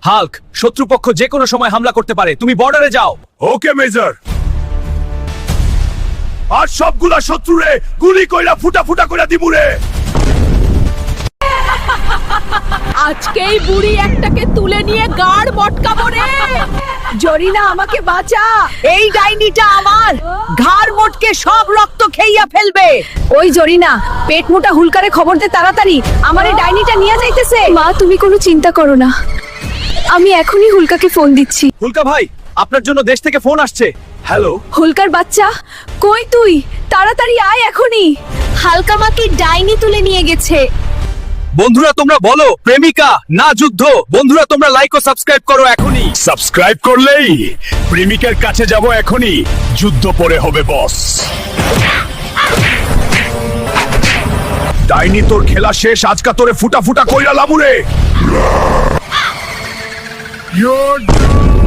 Hulk, শত্রুপক্ষ যে কোনো সময় হামলা করতে পারে, তুমি বর্ডারে যাও। ওকে মেজর। আর সবগুলা শত্রুরে গুলি কইরা ফুটা ফুটা কইরা দিমুরে। আজকেই বুড়ি একটাকে তুলে নিয়ে গাড় মটকাবো রে। জরিনা আমাকে বাঁচা, এই ডাইনিটা আমার ঘাড় মটকে সব রক্ত খেইয়া ফেলবে। ওই জরিনা, পেট মোটা হুলকারে খবর দে তাড়াতাড়ি, আমার এই ডাইনিটা নিয়ে যাইতেছে। মা, তুমি কোনো চিন্তা করো না, আমি এখনই হুলকাকে ফোন দিচ্ছি। হুলকা ভাই, আপনার জন্য দেশ থেকে ফোন আসছে। হ্যালো। হুলকার বাচ্চা, কই তুই? তাড়াতাড়ি আয় এখনই। হালকা মাকে ডাইনি তুলে নিয়ে গেছে। বন্ধুরা তোমরা বলো প্রেমিকা না যুদ্ধ? বন্ধুরা তোমরা লাইক ও সাবস্ক্রাইব করো এখনই। সাবস্ক্রাইব করলেই প্রেমিকার কাছে যাব এখনই, যুদ্ধ পরে হবে বস। ডাইনি তোর খেলা শেষ, আজকা তোরে ফুটা ফুটা কইরা লামুরে। You're done.